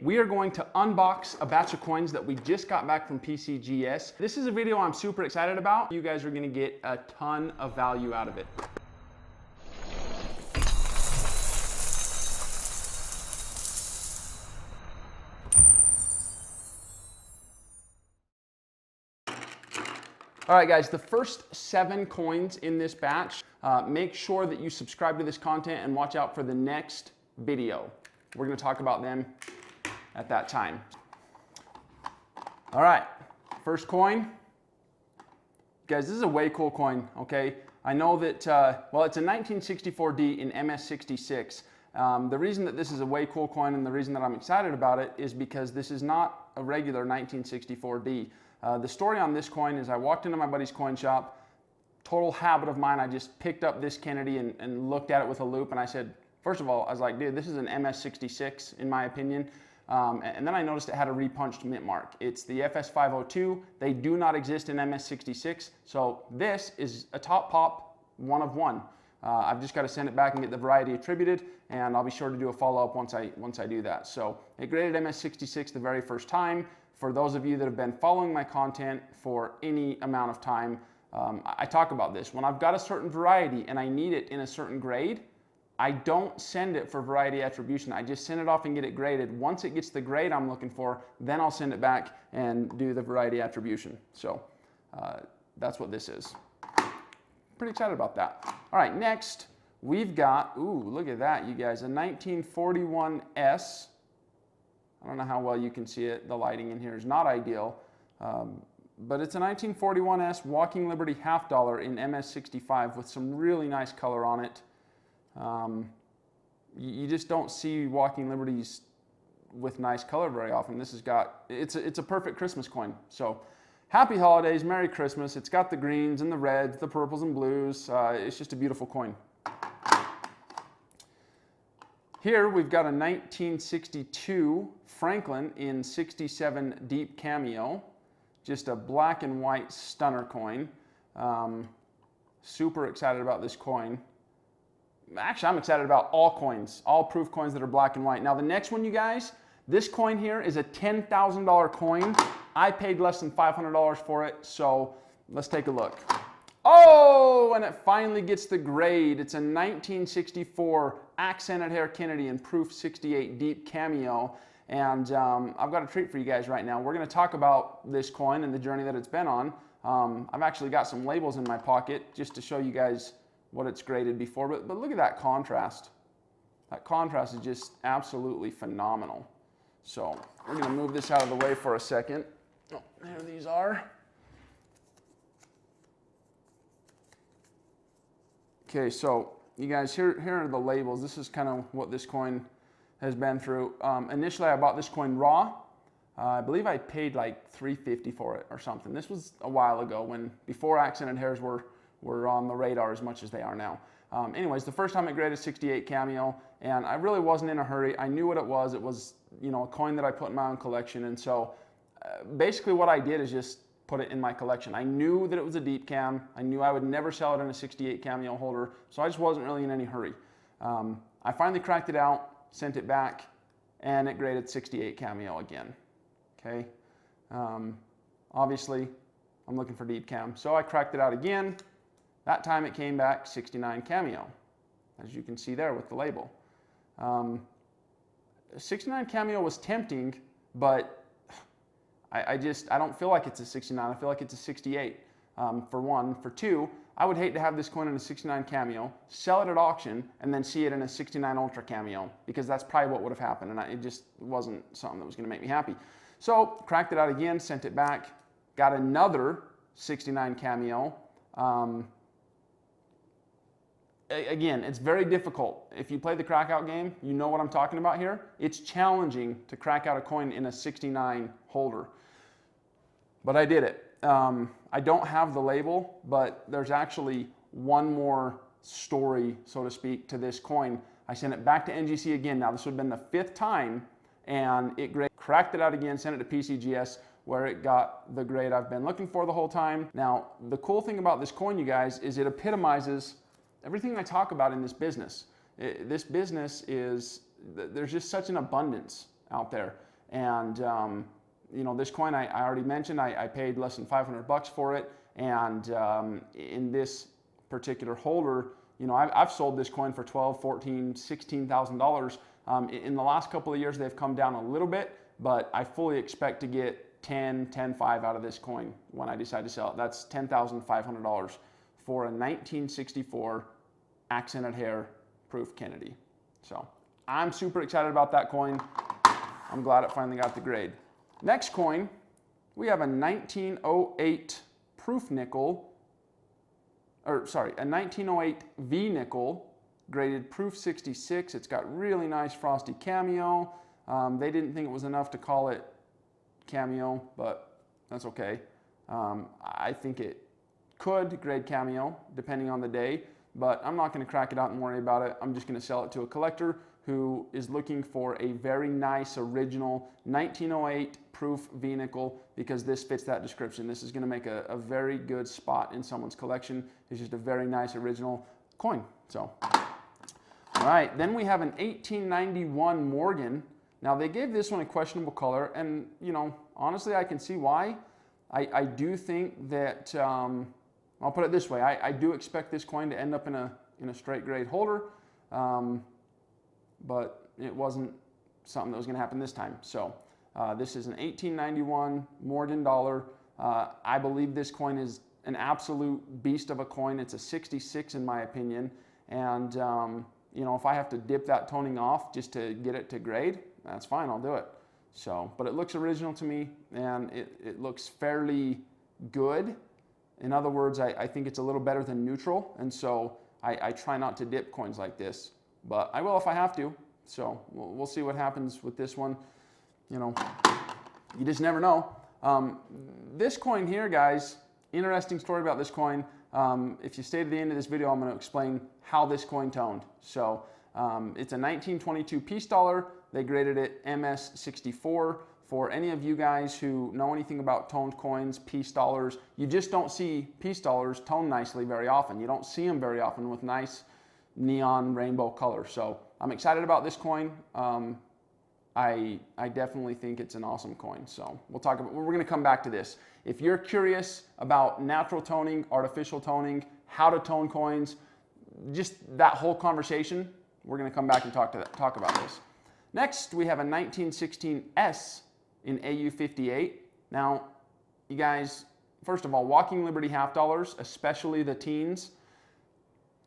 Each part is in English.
we are going to unbox a batch of coins that we just got back from PCGS. This is a video I'm super excited about. You guys are gonna get a ton of value out of it. All right, guys, the first 7 coins in this batch, make sure that you subscribe to this content and watch out for the next video. We're gonna talk about them at that time. All right, first coin. Guys, this is a way cool coin, okay? I know that, well, it's a 1964D in MS66. The reason that this is a way cool coin and the reason that I'm excited about it is because this is not a regular 1964D. The story on this coin is I walked into my buddy's coin shop, total habit of mine, I just picked up this Kennedy and looked at it with a loop, and I said, first of all, I was like, dude, this is an MS66 in my opinion. And then I noticed it had a repunched mint mark. It's the FS502. They do not exist in MS66, so this is a top pop, one of one. I've just got to send it back and get the variety attributed, and I'll be sure to do a follow-up once I do that. So it graded MS66 the very first time. For those of you that have been following my content for any amount of time, I talk about this. When I've got a certain variety and I need it in a certain grade, I don't send it for variety attribution. I just send it off and get it graded. Once it gets the grade I'm looking for, then I'll send it back and do the variety attribution. So that's what this is. Pretty excited about that. All right, next we've got, ooh, look at that, you guys, a 1941S. I don't know how well you can see it. The lighting in here is not ideal, but it's a 1941S Walking Liberty half dollar in MS65 with some really nice color on it. You just don't see Walking Liberties with nice color very often. This has got, it's a perfect Christmas coin. So happy holidays, Merry Christmas. It's got the greens and the reds, the purples and blues. It's just a beautiful coin. Here we've got a 1962 Franklin in 67 Deepcameo, just a black and white stunner coin. Super excited about this coin. Actually, I'm excited about all coins, all proof coins that are black and white. Now the next one, you guys, this coin here is a $10,000 coin. I paid less than $500 for it, so let's take a look. Oh, and it finally gets the grade. It's a 1964 accented hair Kennedy in proof 68 Deepcameo. And I've got a treat for you guys right now. We're going to talk about this coin and the journey that it's been on. I've actually got some labels in my pocket just to show you guys what it's graded before. But look at that contrast. That contrast is just absolutely phenomenal. So we're going to move this out of the way for a second. Oh, there these are. Okay, so you guys, here are the labels. This is kind of what this coin has been through. Initially, I bought this coin raw. I believe I paid like $3.50 for it or something. This was a while ago, before accented hairs were on the radar as much as they are now. Anyways, the first time it graded 68 cameo, and I really wasn't in a hurry. I knew what it was. It was, you know, a coin that I put in my own collection, and so basically what I did is just put it in my collection. I knew that it was a deep cam. I knew I would never sell it in a 68 cameo holder, so I just wasn't really in any hurry. I finally cracked it out, sent it back, and it graded 68 cameo again. Okay, obviously I'm looking for deep cam, so I cracked it out again. That time it came back 69 cameo, as you can see there with the label. 69 cameo was tempting, but I don't feel like it's a 69. I feel like it's a 68, for one. For two, I would hate to have this coin in a 69 cameo, sell it at auction, and then see it in a 69 ultra cameo, because that's probably what would have happened, and it just wasn't something that was going to make me happy. So cracked it out again, sent it back, got another 69 cameo. Again, it's very difficult. If you play the crack out game, you know what I'm talking about here. It's challenging to crack out a coin in a 69 holder. But I did it. I don't have the label, but there's actually one more story, so to speak, to this coin. I sent it back to NGC again. Now, this would have been the 5th time, and it cracked it out again, sent it to PCGS, where it got the grade I've been looking for the whole time. Now, the cool thing about this coin, you guys, is it epitomizes everything I talk about in this business. This business is, there's just such an abundance out there. And you know, this coin I already mentioned, I paid less than $500 for it. And in this particular holder, you know, I've sold this coin for $12,000, $14,000, $16,000. In the last couple of years, they've come down a little bit, but I fully expect to get 10.5 out of this coin when I decide to sell it. That's $10,500 for a 1964 accented hair proof Kennedy. So I'm super excited about that coin. I'm glad it finally got the grade. Next coin, we have a 1908 proof nickel, or sorry, a 1908 V nickel, graded proof 66. It's got really nice frosty cameo. They didn't think it was enough to call it cameo, but that's okay. I think it could grade cameo depending on the day, but I'm not going to crack it out and worry about it. I'm just going to sell it to a collector who is looking for a very nice original 1908 proof V nickel, because this fits that description. This is going to make a very good spot in someone's collection. It's just a very nice original coin. So, all right, then we have an 1891 Morgan. Now they gave this one a questionable color, and you know, honestly, I can see why. I do think that I'll put it this way: I do expect this coin to end up in a straight grade holder. But it wasn't something that was going to happen this time. So this is an 1891 Morgan dollar. I believe this coin is an absolute beast of a coin. It's a 66 in my opinion. And you know, if I have to dip that toning off just to get it to grade, that's fine, I'll do it. So, but it looks original to me, and it looks fairly good. In other words, I think it's a little better than neutral, and so I try not to dip coins like this. But I will if I have to, so we'll see what happens with this one. You know, you just never know. This coin here, guys, interesting story about this coin. If you stay to the end of this video, I'm going to explain how this coin toned. So it's a 1922 piece dollar. They graded it MS64. For any of you guys who know anything about toned coins, piece dollars, you just don't see piece dollars toned nicely very often. You don't see them very often with nice neon rainbow color. So I'm excited about this coin. I definitely think it's an awesome coin. So we're going to come back to this. If you're curious about natural toning, artificial toning, how to tone coins, just that whole conversation, we're going to come back and talk about this. Next, we have a 1916S in AU58. Now, you guys, first of all, Walking Liberty half dollars, especially the teens,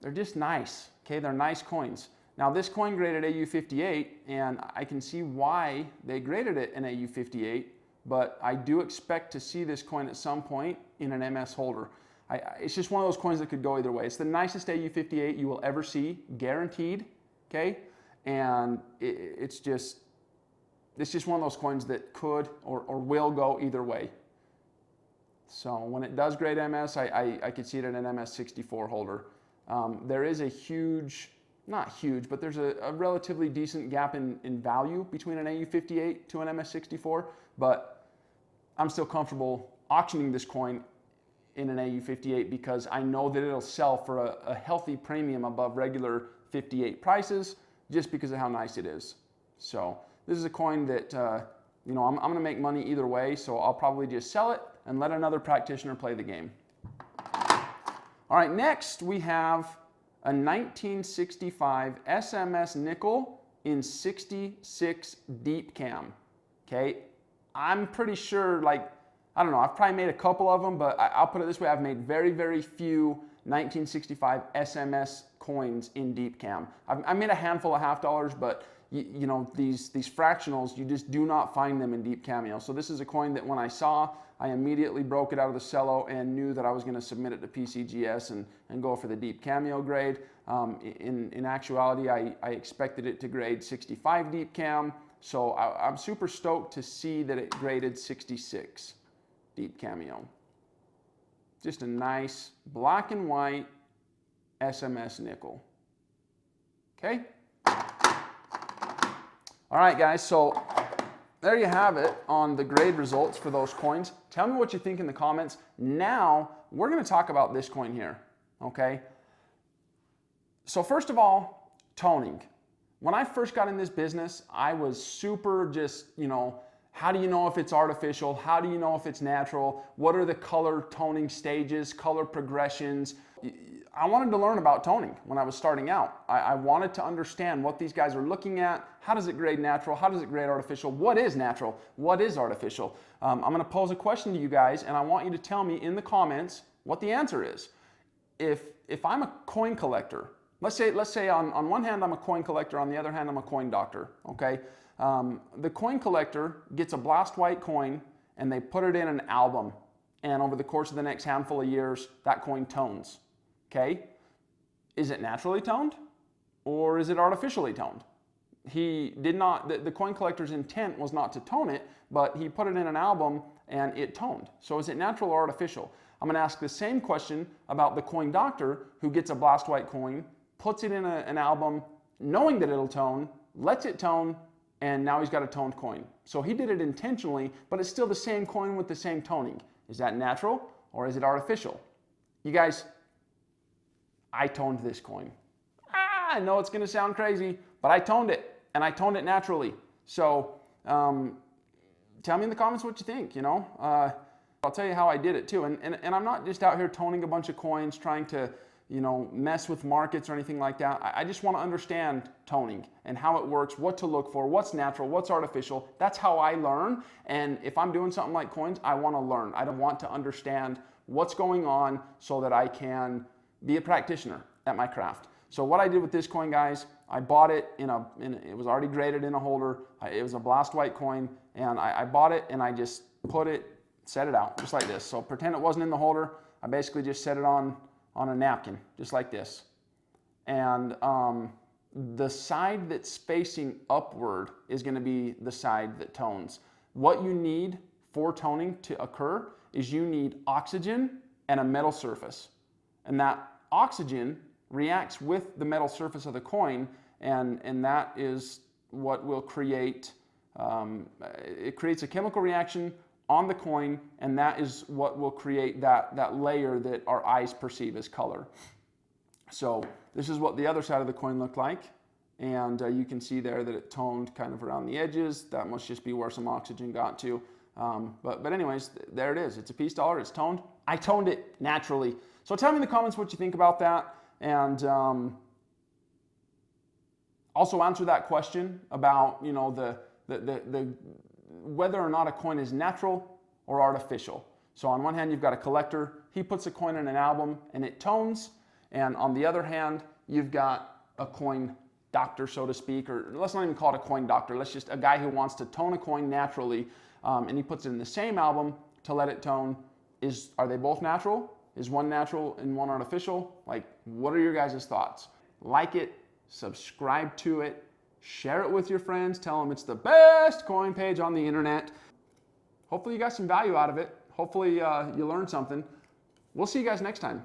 they're just nice, okay? They're nice coins. Now, this coin graded AU58, and I can see why they graded it in AU58, but I do expect to see this coin at some point in an MS holder. It's just one of those coins that could go either way. It's the nicest AU58 you will ever see, guaranteed, okay? And it's just one of those coins that could or will go either way. So when it does grade MS, I could see it in an MS64 holder. There is a huge, not huge, but there's a relatively decent gap in value between an AU58 to an MS64, but I'm still comfortable auctioning this coin in an AU58 because I know that it'll sell for a healthy premium above regular 58 prices just because of how nice it is. So this is a coin that, you know, I'm going to make money either way, so I'll probably just sell it and let another practitioner play the game. All right, next we have a 1965 SMS nickel in 66 deep cam. Okay, I'm pretty sure, like, I don't know, I've probably made a couple of them, but I'll put it this way, I've made very, very few 1965 SMS coins in deep cam. I made a handful of half dollars, but you know, these fractionals, you just do not find them in deep cameo. So this is a coin that when I saw, I immediately broke it out of the cello and knew that I was going to submit it to PCGS and go for the deep cameo grade. In actuality, I expected it to grade 65 deep cam, so I'm super stoked to see that it graded 66 deep cameo. Just a nice black and white SMS nickel. Okay? All right, guys, so there you have it on the grade results for those coins. Tell me what you think in the comments. Now, we're going to talk about this coin here, okay? So first of all, toning. When I first got in this business, I was super just, how do you know if it's artificial? How do you know if it's natural? What are the color toning stages, color progressions? I wanted to learn about toning when I was starting out. I wanted to understand what these guys are looking at. How does it grade natural? How does it grade artificial? What is natural? What is artificial? I'm going to pose a question to you guys, and I want you to tell me in the comments what the answer is. If I'm a coin collector, let's say on one hand I'm a coin collector, on the other hand I'm a coin doctor, okay? The coin collector gets a blast white coin and they put it in an album, and over the course of the next handful of years that coin tones, okay? Is it naturally toned or is it artificially toned? He did not, the coin collector's intent was not to tone it, but he put it in an album and it toned. So is it natural or artificial? I'm going to ask the same question about the coin doctor who gets a blast white coin, puts it in an album knowing that it'll tone, lets it tone, and now he's got a toned coin. So he did it intentionally, but it's still the same coin with the same toning. Is that natural or is it artificial? You guys, I toned this coin. I know it's going to sound crazy, but I toned it, and I toned it naturally. So tell me in the comments what you think, I'll tell you how I did it too. And I'm not just out here toning a bunch of coins trying to, mess with markets or anything like that. I just want to understand toning and how it works, what to look for, what's natural, what's artificial. That's how I learn. And if I'm doing something like coins, I want to learn. I don't want to understand what's going on so that I can be a practitioner at my craft. So what I did with this coin, guys, I bought it it was already graded in a holder. It was a blast white coin, and I bought it and I just set it out just like this. So pretend it wasn't in the holder. I basically just set it on a napkin, just like this. And the side that's facing upward is going to be the side that tones. What you need for toning to occur is you need oxygen and a metal surface. And that oxygen reacts with the metal surface of the coin, and that is what will create, it creates a chemical reaction on the coin, and that is what will create that layer that our eyes perceive as color. So this is what the other side of the coin looked like, and you can see there that it toned kind of around the edges. That must just be where some oxygen got to. But anyways, there it is. It's a peace dollar. It's toned. I toned it naturally. So tell me in the comments what you think about that, and also answer that question about the whether or not a coin is natural or artificial. So on one hand, you've got a collector. He puts a coin in an album and it tones. And on the other hand, you've got a coin doctor, so to speak, or let's not even call it a coin doctor. Let's just a guy who wants to tone a coin naturally, and he puts it in the same album to let it tone. Are they both natural? Is one natural and one artificial? Like, what are your guys' thoughts? Like it, subscribe to it, share it with your friends, tell them it's the best coin page on the internet. Hopefully you got some value out of it. Hopefully you learned something. We'll see you guys next time.